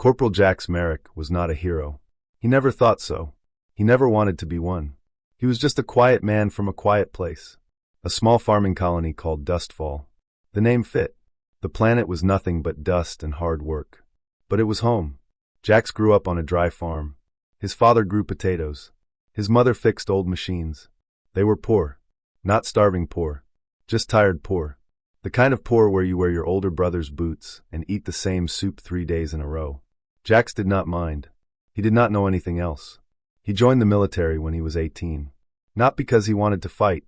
Corporal Jax Merrick was not a hero. He never thought so. He never wanted to be one. He was just a quiet man from a quiet place. A small farming colony called Dustfall. The name fit. The planet was nothing but dust and hard work. But it was home. Jax grew up on a dry farm. His father grew potatoes. His mother fixed old machines. They were poor. Not starving poor. Just tired poor. The kind of poor where you wear your older brother's boots and eat the same soup 3 days in a row. Jax did not mind. He did not know anything else. He joined the military when he was 18. Not because he wanted to fight,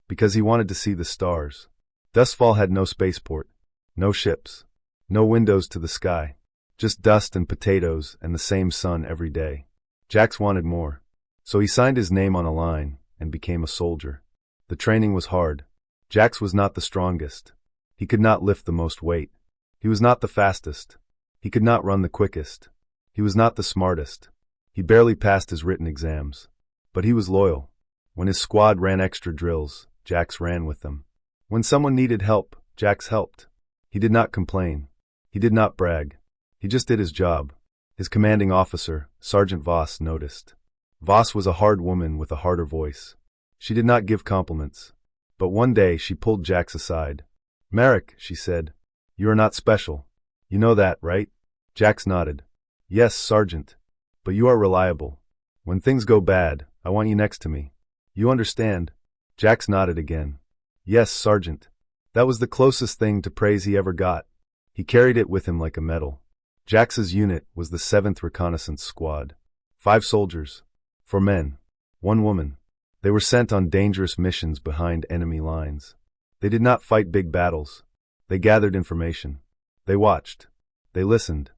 because he wanted to see the stars. Dustfall had no spaceport, no ships, no windows to the sky, just dust and potatoes and the same sun every day. Jax wanted more. So he signed his name on a line and became a soldier. The training was hard. Jax was not the strongest. He could not lift the most weight. He was not the fastest. He could not run the quickest. He was not the smartest. He barely passed his written exams. But he was loyal. When his squad ran extra drills, Jax ran with them. When someone needed help, Jax helped. He did not complain. He did not brag. He just did his job. His commanding officer, Sergeant Voss, noticed. Voss was a hard woman with a harder voice. She did not give compliments. But one day she pulled Jax aside. "Merrick," she said, "you are not special. You know that, right?" Jax nodded. "Yes, Sergeant. But you are reliable. When things go bad, I want you next to me. You understand?" Jax nodded again. "Yes, Sergeant." That was the closest thing to praise he ever got. He carried it with him like a medal. Jax's unit was the 7th Reconnaissance Squad. 5 soldiers. 4 men. 1 woman. They were sent on dangerous missions behind enemy lines. They did not fight big battles. They gathered information. They watched. They listened.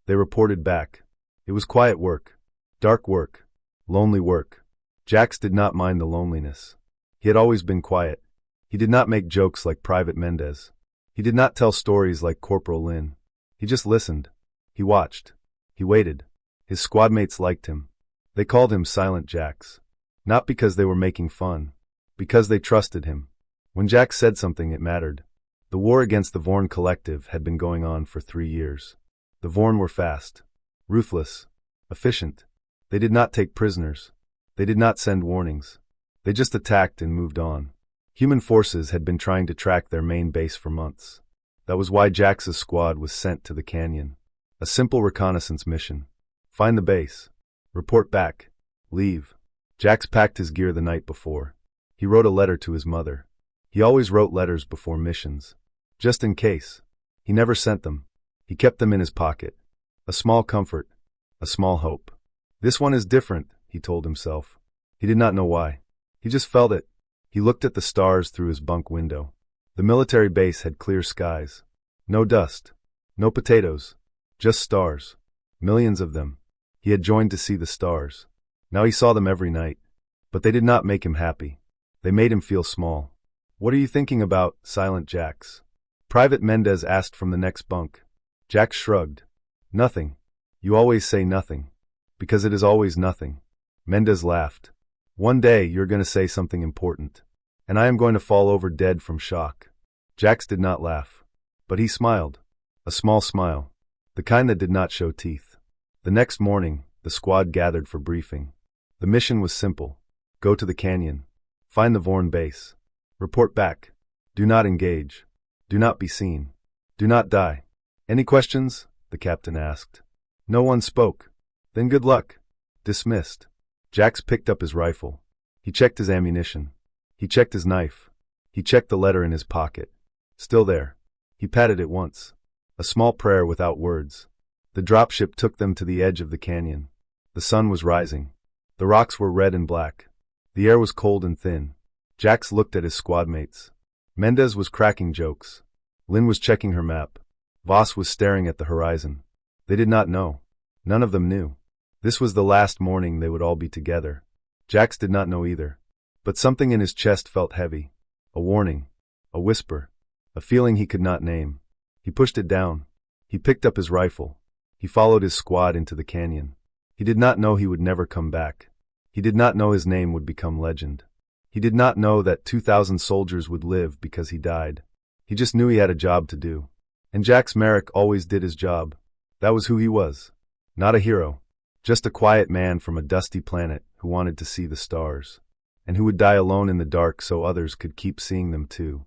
They reported back. It was quiet work. Dark work. Lonely work. Jax did not mind the loneliness. He had always been quiet. He did not make jokes like Private Mendez. He did not tell stories like Corporal Lin. He just listened. He watched. He waited. His squadmates liked him. They called him Silent Jax. Not because they were making fun. Because they trusted him. When Jax said something, it mattered. The war against the Vorn Collective had been going on for 3 years. The Vorn were fast. Ruthless. Efficient. They did not take prisoners. They did not send warnings. They just attacked and moved on. Human forces had been trying to track their main base for months. That was why Jax's squad was sent to the canyon. A simple reconnaissance mission. Find the base. Report back. Leave. Jax packed his gear the night before. He wrote a letter to his mother. He always wrote letters before missions. Just in case. He never sent them. He kept them in his pocket. A small comfort. A small hope. This one is different, he told himself. He did not know why. He just felt it. He looked at the stars through his bunk window. The military base had clear skies. No dust. No potatoes. Just stars. Millions of them. He had joined to see the stars. Now he saw them every night. But they did not make him happy. They made him feel small. "What are you thinking about, Silent Jax?" Private Mendez asked from the next bunk. Jax shrugged. "Nothing. You always say nothing. Because it is always nothing." Mendez laughed. "One day you're going to say something important. And I am going to fall over dead from shock." Jax did not laugh. But he smiled. A small smile. The kind that did not show teeth. The next morning, the squad gathered for briefing. The mission was simple. Go to the canyon. Find the Vorn base. Report back. Do not engage. Do not be seen. Do not die. "Any questions?" the captain asked. No one spoke. "Then good luck." Dismissed. Jax picked up his rifle. He checked his ammunition. He checked his knife. He checked the letter in his pocket. Still there. He patted it once. A small prayer without words. The dropship took them to the edge of the canyon. The sun was rising. The rocks were red and black. The air was cold and thin. Jax looked at his squadmates. Mendez was cracking jokes. Lin was checking her map. Voss was staring at the horizon. They did not know. None of them knew. This was the last morning they would all be together. Jax did not know either. But something in his chest felt heavy. A warning. A whisper. A feeling he could not name. He pushed it down. He picked up his rifle. He followed his squad into the canyon. He did not know he would never come back. He did not know his name would become legend. He did not know that 2,000 soldiers would live because he died. He just knew he had a job to do. And Jax Merrick always did his job. That was who he was. Not a hero. Just a quiet man from a dusty planet who wanted to see the stars, and who would die alone in the dark so others could keep seeing them too.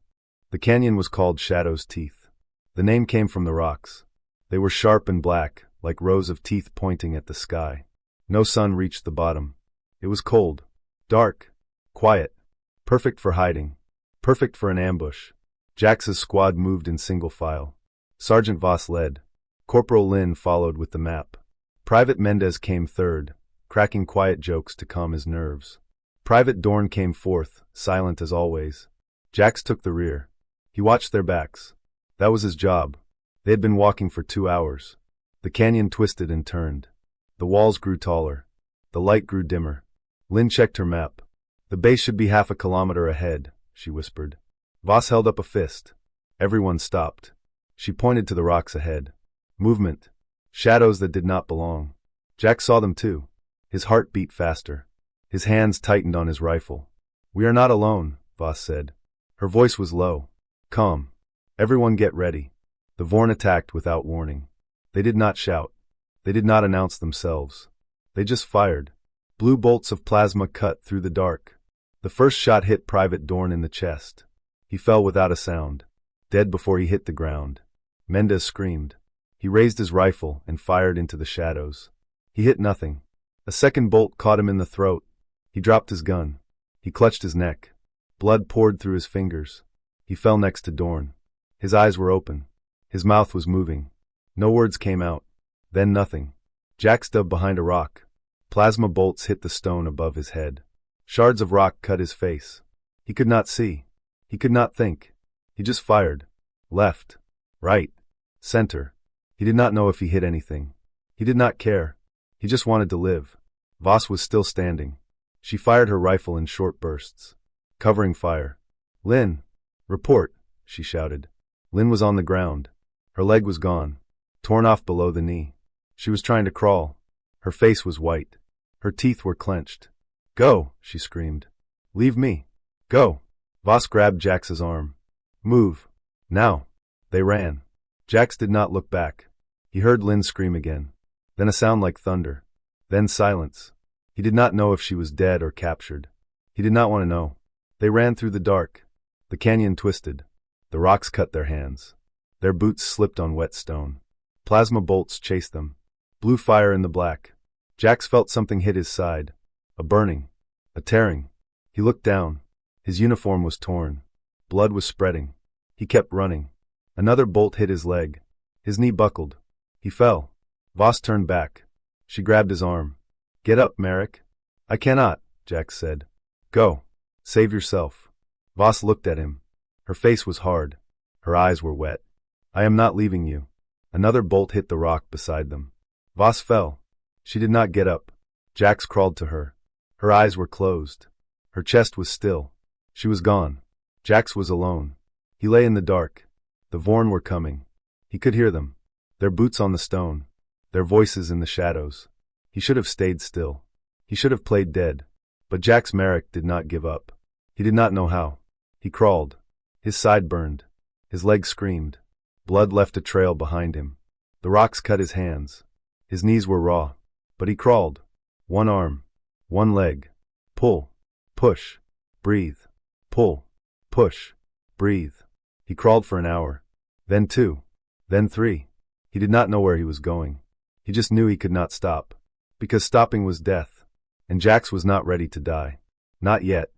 The canyon was called Shadow's Teeth. The name came from the rocks. They were sharp and black, like rows of teeth pointing at the sky. No sun reached the bottom. It was cold, dark, quiet, perfect for hiding, perfect for an ambush. Jax's squad moved in single file. Sergeant Voss led. Corporal Lin followed with the map. Private Mendez came third, cracking quiet jokes to calm his nerves. Private Dorn came fourth, silent as always. Jax took the rear. He watched their backs. That was his job. They had been walking for 2 hours. The canyon twisted and turned. The walls grew taller. The light grew dimmer. Lin checked her map. The base should be half a kilometer ahead, she whispered. Voss held up a fist. Everyone stopped. She pointed to the rocks ahead. Movement. Shadows that did not belong. Jax saw them too. His heart beat faster. His hands tightened on his rifle. We are not alone, Voss said. Her voice was low. Calm. Everyone get ready. The Vorn attacked without warning. They did not shout. They did not announce themselves. They just fired. Blue bolts of plasma cut through the dark. The first shot hit Private Dorn in the chest. He fell without a sound, dead before he hit the ground. Mendez screamed. He raised his rifle and fired into the shadows. He hit nothing. A second bolt caught him in the throat. He dropped his gun. He clutched his neck. Blood poured through his fingers. He fell next to Dorn. His eyes were open. His mouth was moving. No words came out. Then nothing. Jax dove behind a rock. Plasma bolts hit the stone above his head. Shards of rock cut his face. He could not see. He could not think. He just fired. Left. Right. Center. He did not know if he hit anything. He did not care. He just wanted to live. Voss was still standing. She fired her rifle in short bursts. Covering fire. Lin! Report, she shouted. Lin was on the ground. Her leg was gone, torn off below the knee. She was trying to crawl. Her face was white. Her teeth were clenched. Go, she screamed. Leave me. Go. Voss grabbed Jax's arm. Move. Now. They ran. Jax did not look back. He heard Lin scream again. Then a sound like thunder. Then silence. He did not know if she was dead or captured. He did not want to know. They ran through the dark. The canyon twisted. The rocks cut their hands. Their boots slipped on wet stone. Plasma bolts chased them. Blue fire in the black. Jax felt something hit his side. A burning. A tearing. He looked down. His uniform was torn. Blood was spreading. He kept running. Another bolt hit his leg. His knee buckled. He fell. Voss turned back. She grabbed his arm. Get up, Merrick. I cannot, Jax said. Go. Save yourself. Voss looked at him. Her face was hard. Her eyes were wet. I am not leaving you. Another bolt hit the rock beside them. Voss fell. She did not get up. Jax crawled to her. Her eyes were closed. Her chest was still. She was gone. Jax was alone. He lay in the dark. The Vorn were coming. He could hear them. Their boots on the stone. Their voices in the shadows. He should have stayed still. He should have played dead. But Jax Merrick did not give up. He did not know how. He crawled. His side burned. His leg screamed. Blood left a trail behind him. The rocks cut his hands. His knees were raw. But he crawled. One arm. One leg. Pull. Push. Breathe. Pull. Push. Breathe. He crawled for an hour. Then 2. Then 3. He did not know where he was going. He just knew he could not stop. Because stopping was death. And Jax was not ready to die. Not yet.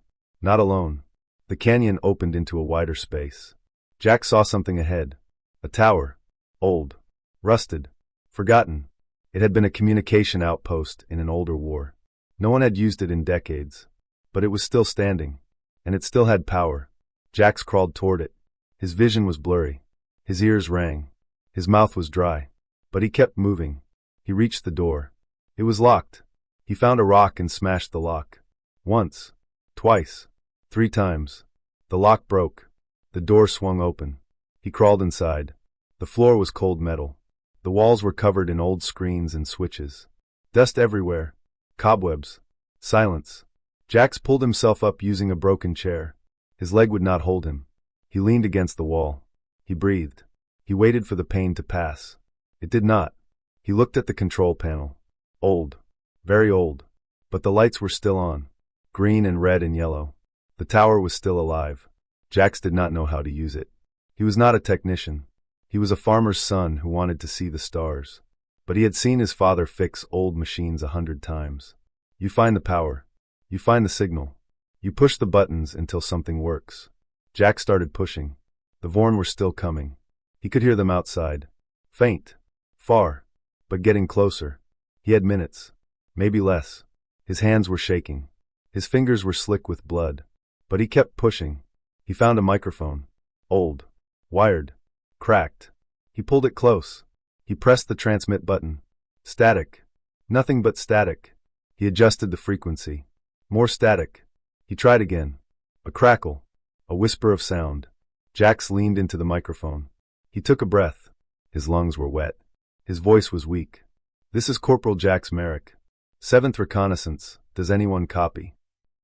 Not alone. The canyon opened into a wider space. Jax saw something ahead. A tower. Old. Rusted. Forgotten. It had been a communication outpost in an older war. No one had used it in decades. But it was still standing. And it still had power. Jax crawled toward it. His vision was blurry. His ears rang. His mouth was dry. But he kept moving. He reached the door. It was locked. He found a rock and smashed the lock. Once. Twice. 3 times. The lock broke. The door swung open. He crawled inside. The floor was cold metal. The walls were covered in old screens and switches. Dust everywhere. Cobwebs. Silence. Jax pulled himself up using a broken chair. His leg would not hold him. He leaned against the wall. He breathed. He waited for the pain to pass. It did not. He looked at the control panel. Old. Very old. But the lights were still on. Green and red and yellow. The tower was still alive. Jax did not know how to use it. He was not a technician. He was a farmer's son who wanted to see the stars. But he had seen his father fix old machines 100 times. You find the power. You find the signal. You push the buttons until something works. Jack started pushing. The Vorn were still coming. He could hear them outside. Faint. Far. But getting closer. He had minutes. Maybe less. His hands were shaking. His fingers were slick with blood. But he kept pushing. He found a microphone. Old. Wired. Cracked. He pulled it close. He pressed the transmit button. Static. Nothing but static. He adjusted the frequency. More static. He tried again. A crackle. A whisper of sound. Jax leaned into the microphone. He took a breath. His lungs were wet. His voice was weak. This is Corporal Jax Merrick. 7th Reconnaissance. Does anyone copy?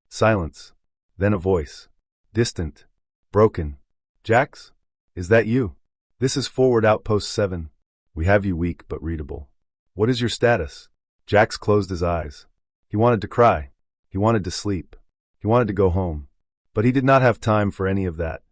Silence. Then a voice. Distant. Broken. Jax? Is that you? This is Forward Outpost 7. We have you weak but readable. What is your status? Jax closed his eyes. He wanted to cry. He wanted to sleep. He wanted to go home. But he did not have time for any of that.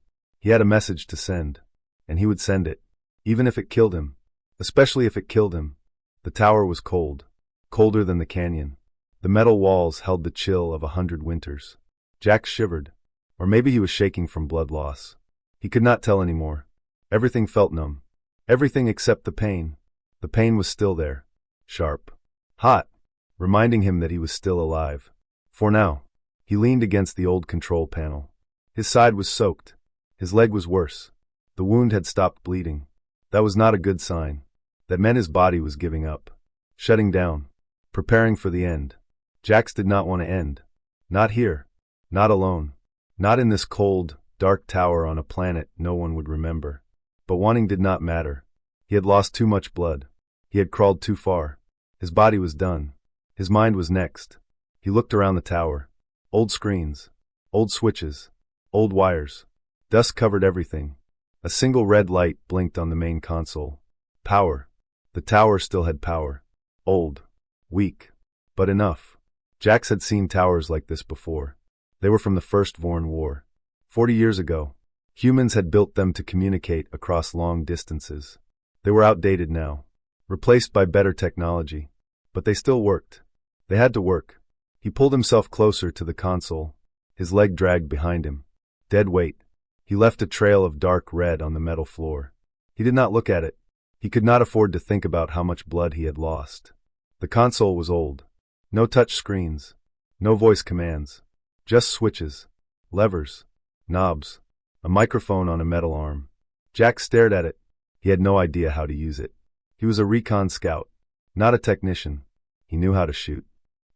He had a message to send. And he would send it. Even if it killed him. Especially if it killed him. The tower was cold. Colder than the canyon. The metal walls held the chill of 100 winters. Jax shivered. Or maybe he was shaking from blood loss. He could not tell anymore. Everything felt numb. Everything except the pain. The pain was still there. Sharp. Hot. Reminding him that he was still alive. For now. He leaned against the old control panel. His side was soaked. His leg was worse. The wound had stopped bleeding. That was not a good sign. That meant his body was giving up. Shutting down. Preparing for the end. Jax did not want to end. Not here. Not alone. Not in this cold, dark tower on a planet no one would remember. But wanting did not matter. He had lost too much blood. He had crawled too far. His body was done. His mind was next. He looked around the tower. Old screens. Old switches. Old wires. Dust covered everything. A single red light blinked on the main console. Power. The tower still had power. Old. Weak. But enough. Jax had seen towers like this before. They were from the First Vorn War. 40 years ago. Humans had built them to communicate across long distances. They were outdated now. Replaced by better technology. But they still worked. They had to work. He pulled himself closer to the console. His leg dragged behind him. Dead weight. He left a trail of dark red on the metal floor. He did not look at it. He could not afford to think about how much blood he had lost. The console was old. No touch screens. No voice commands. Just switches. Levers. Knobs. A microphone on a metal arm. Jack stared at it. He had no idea how to use it. He was a recon scout. Not a technician. He knew how to shoot.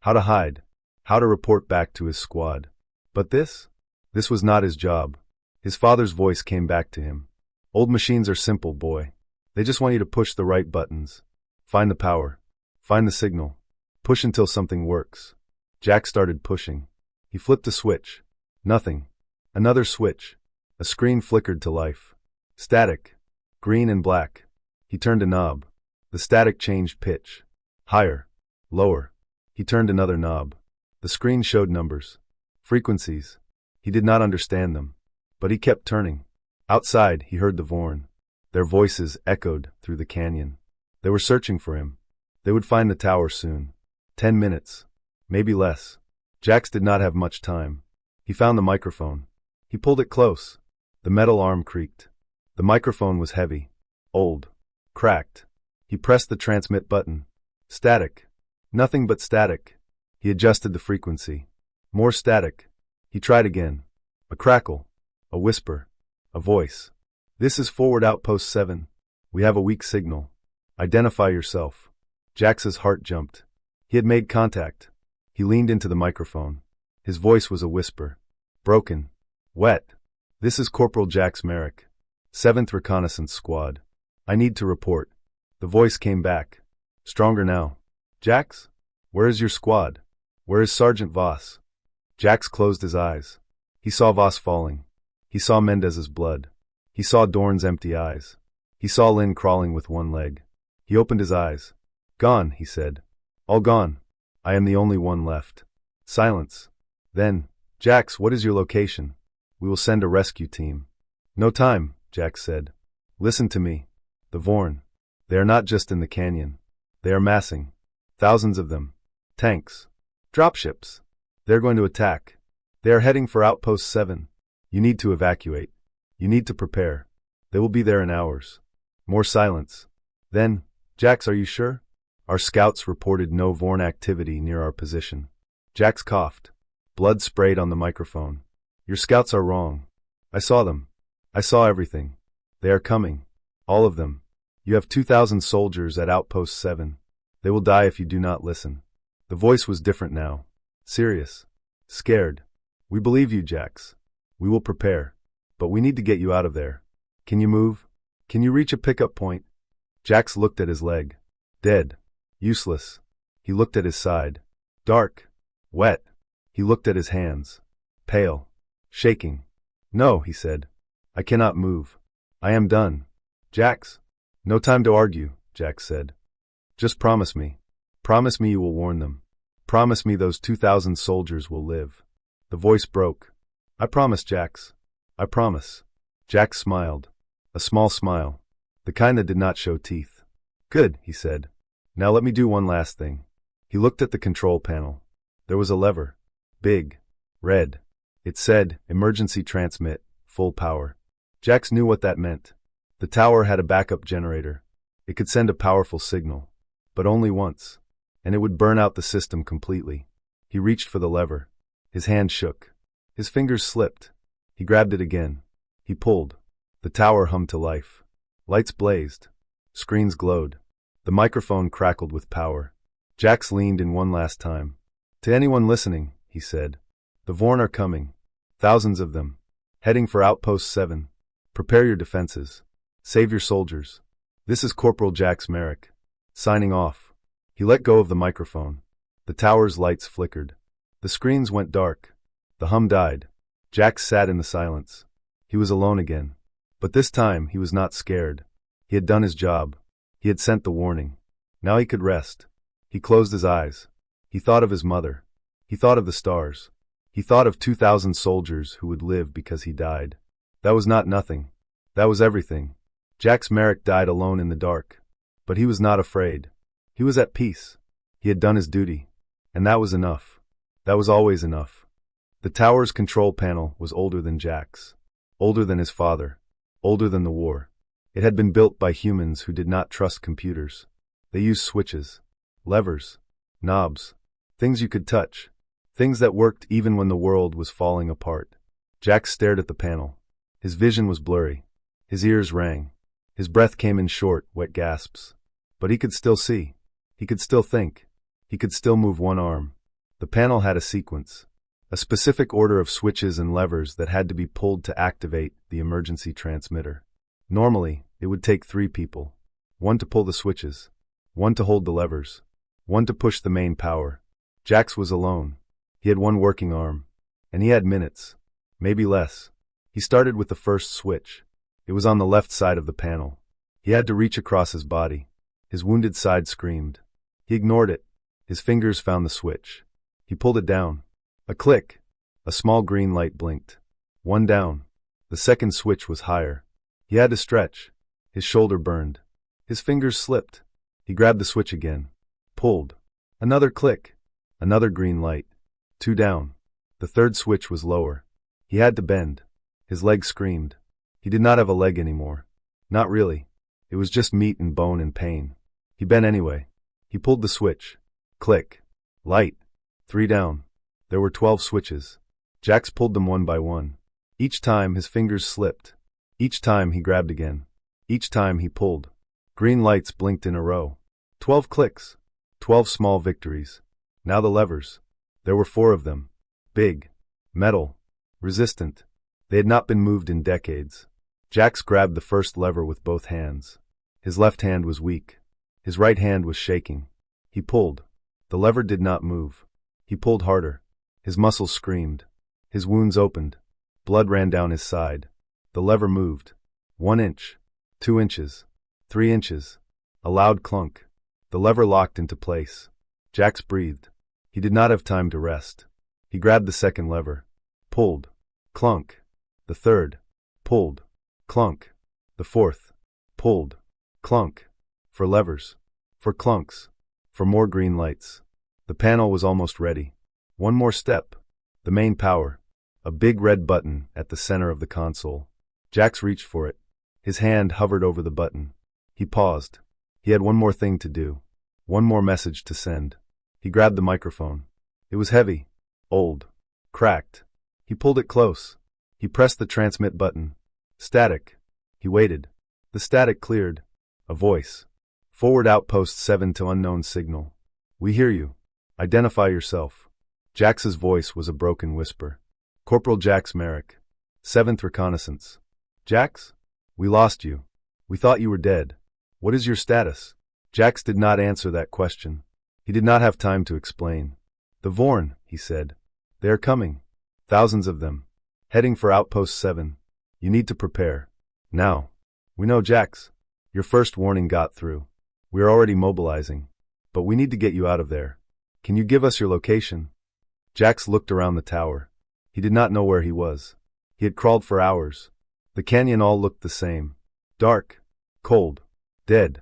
How to hide. How to report back to his squad. But this? This was not his job. His father's voice came back to him. Old machines are simple, boy. They just want you to push the right buttons. Find the power. Find the signal. Push until something works. Jack started pushing. He flipped a switch. Nothing. Another switch. A screen flickered to life. Static. Green and black. He turned a knob. The static changed pitch. Higher. Lower. He turned another knob. The screen showed numbers. Frequencies. He did not understand them. But he kept turning. Outside, he heard the Vorn. Their voices echoed through the canyon. They were searching for him. They would find the tower soon. 10 minutes. Maybe less. Jax did not have much time. He found the microphone. He pulled it close. The metal arm creaked. The microphone was heavy. Old. Cracked. He pressed the transmit button. Static. Nothing but static. He adjusted the frequency. More static. He tried again. A crackle. A whisper. A voice. This is Forward Outpost 7. We have a weak signal. Identify yourself. Jax's heart jumped. He had made contact. He leaned into the microphone. His voice was a whisper. Broken. Wet. This is Corporal Jax Merrick. 7th Reconnaissance Squad. I need to report. The voice came back. Stronger now. Jax? Where is your squad? Where is Sergeant Voss? Jax closed his eyes. He saw Voss falling. He saw Mendez's blood. He saw Dorn's empty eyes. He saw Lynn crawling with one leg. He opened his eyes. Gone, he said. All gone. I am the only one left. Silence. Then, Jax, what is your location? We will send a rescue team. No time, Jax said. Listen to me. The Vorn. They are not just in the canyon. They are massing. Thousands of them. Tanks. Dropships. They're going to attack. They are heading for Outpost 7. You need to evacuate. You need to prepare. They will be there in hours. More silence. Then, Jax, are you sure? Our scouts reported no Vorn activity near our position. Jax coughed. Blood sprayed on the microphone. Your scouts are wrong. I saw them. I saw everything. They are coming. All of them. You have 2,000 soldiers at Outpost 7. They will die if you do not listen. The voice was different now. Serious. Scared. We believe you, Jax. We will prepare. But we need to get you out of there. Can you move? Can you reach a pickup point? Jax looked at his leg. Dead. Useless. He looked at his side. Dark. Wet. He looked at his hands. Pale. Shaking. No, he said. I cannot move. I am done. Jax. No time to argue, Jax said. Just promise me. Promise me you will warn them. Promise me those 2,000 soldiers will live. The voice broke. I promise, Jax. I promise. Jax smiled. A small smile. The kind that did not show teeth. Good, he said. Now let me do one last thing. He looked at the control panel. There was a lever. Big. Red. It said, Emergency Transmit, Full Power. Jax knew what that meant. The tower had a backup generator. It could send a powerful signal. But only once. And it would burn out the system completely. He reached for the lever. His hand shook. His fingers slipped. He grabbed it again. He pulled. The tower hummed to life. Lights blazed. Screens glowed. The microphone crackled with power. Jax leaned in one last time. To anyone listening, he said, the Vorn are coming. Thousands of them. Heading for Outpost 7. Prepare your defenses. Save your soldiers. This is Corporal Jax Merrick. Signing off. He let go of the microphone. The tower's lights flickered. The screens went dark. The hum died. Jax sat in the silence. He was alone again. But this time he was not scared. He had done his job. He had sent the warning. Now he could rest. He closed his eyes. He thought of his mother. He thought of the stars. He thought of 2,000 soldiers who would live because he died. That was not nothing. That was everything. Jax Merrick died alone in the dark. But he was not afraid. He was at peace. He had done his duty. And that was enough. That was always enough. The tower's control panel was older than Jax. Older than his father. Older than the war. It had been built by humans who did not trust computers. They used switches, levers, knobs, things you could touch, things that worked even when the world was falling apart. Jax stared at the panel. His vision was blurry. His ears rang. His breath came in short, wet gasps. But he could still see. He could still think. He could still move one arm. The panel had a sequence. A specific order of switches and levers that had to be pulled to activate the emergency transmitter. Normally, it would take 3 people. 1 to pull the switches. 1 to hold the levers. 1 to push the main power. Jax was alone. He had 1 working arm. And he had minutes. Maybe less. He started with the first switch. It was on the left side of the panel. He had to reach across his body. His wounded side screamed. He ignored it. His fingers found the switch. He pulled it down. A click. A small green light blinked. 1 down. The second switch was higher. He had to stretch. His shoulder burned. His fingers slipped. He grabbed the switch again. Pulled. Another click. Another green light. 2 down. The third switch was lower. He had to bend. His leg screamed. He did not have a leg anymore. Not really. It was just meat and bone and pain. He bent anyway. He pulled the switch. Click. Light. 3 down. There were 12 switches. Jax pulled them one by one. Each time his fingers slipped. Each time he grabbed again. Each time he pulled. Green lights blinked in a row. 12 clicks. 12 small victories. Now the levers. There were 4 of them. Big. Metal. Resistant. They had not been moved in decades. Jax grabbed the first lever with both hands. His left hand was weak. His right hand was shaking. He pulled. The lever did not move. He pulled harder. His muscles screamed. His wounds opened. Blood ran down his side. The lever moved. 1 inch. 2 inches. 3 inches. A loud clunk. The lever locked into place. Jax breathed. He did not have time to rest. He grabbed the second lever. Pulled. Clunk. The third. Pulled. Clunk. The fourth. Pulled. Clunk. For levers. For clunks. For more green lights. The panel was almost ready. One more step. The main power. A big red button at the center of the console. Jax reached for it. His hand hovered over the button. He paused. He had one more thing to do. One more message to send. He grabbed the microphone. It was heavy. Old. Cracked. He pulled it close. He pressed the transmit button. Static. He waited. The static cleared. A voice. Forward Outpost 7 to unknown signal. We hear you. Identify yourself. Jax's voice was a broken whisper. Corporal Jax Merrick. 7th Reconnaissance. Jax? We lost you. We thought you were dead. What is your status? Jax did not answer that question. He did not have time to explain. The Vorn, he said. They are coming. Thousands of them. Heading for Outpost 7. You need to prepare. Now. We know, Jax. Your first warning got through. We are already mobilizing. But we need to get you out of there. Can you give us your location? Jax looked around the tower. He did not know where he was. He had crawled for hours. The canyon all looked the same. Dark. Cold. Dead.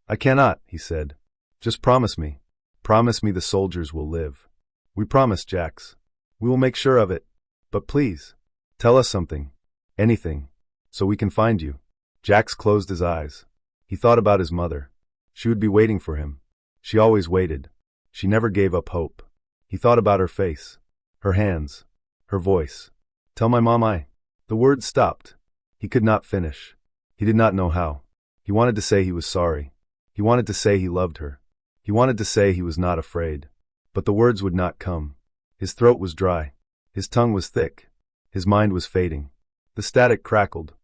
I cannot, he said. Just promise me. Promise me the soldiers will live. We promise, Jax. We will make sure of it. But please, tell us something. Anything. So we can find you. Jax closed his eyes. He thought about his mother. She would be waiting for him. She always waited. She never gave up hope. He thought about her face. Her hands. Her voice. Tell my mom I. The words stopped. He could not finish. He did not know how. He wanted to say he was sorry. He wanted to say he loved her. He wanted to say he was not afraid. But the words would not come. His throat was dry. His tongue was thick. His mind was fading. The static crackled.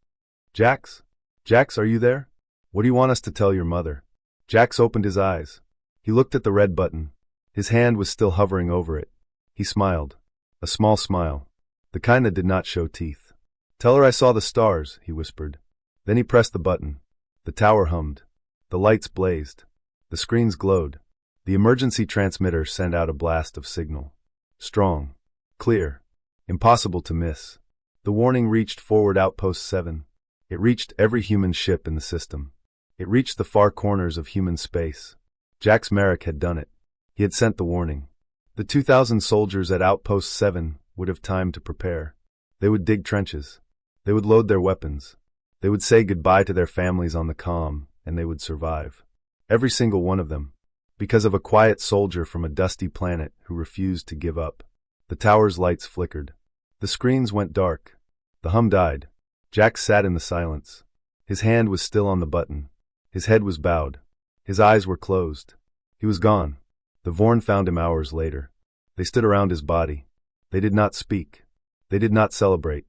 Jax? Jax, are you there? What do you want us to tell your mother? Jax opened his eyes. He looked at the red button. His hand was still hovering over it. He smiled. A small smile. The kind that did not show teeth. Tell her I saw the stars, he whispered. Then he pressed the button. The tower hummed. The lights blazed. The screens glowed. The emergency transmitter sent out a blast of signal. Strong. Clear. Impossible to miss. The warning reached Forward Outpost 7. It reached every human ship in the system. It reached the far corners of human space. Jax Merrick had done it. He had sent the warning. The 2,000 soldiers at Outpost 7 would have time to prepare. They would dig trenches. They would load their weapons. They would say goodbye to their families on the comm, and they would survive. Every single one of them. Because of a quiet soldier from a dusty planet who refused to give up. The tower's lights flickered. The screens went dark. The hum died. Jax sat in the silence. His hand was still on the button. His head was bowed. His eyes were closed. He was gone. The Vorn found him hours later. They stood around his body. They did not speak. They did not celebrate.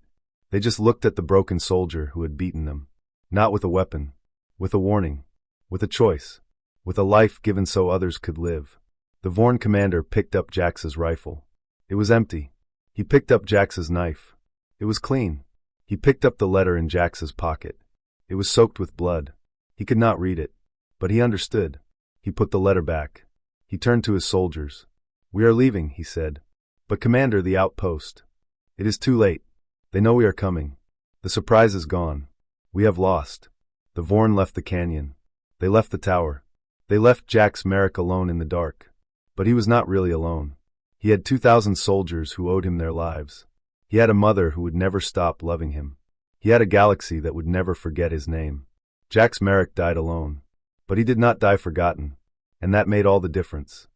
They just looked at the broken soldier who had beaten them. Not with a weapon. With a warning. With a choice. With a life given so others could live. The Vorn commander picked up Jax's rifle. It was empty. He picked up Jax's knife. It was clean. He picked up the letter in Jax's pocket. It was soaked with blood. He could not read it. But he understood. He put the letter back. He turned to his soldiers. We are leaving, he said. But Commander, the outpost. It is too late. They know we are coming. The surprise is gone. We have lost. The Vorn left the canyon. They left the tower. They left Jax Merrick alone in the dark. But he was not really alone. He had 2,000 soldiers who owed him their lives. He had a mother who would never stop loving him. He had a galaxy that would never forget his name. Jax Merrick died alone. But he did not die forgotten. And that made all the difference.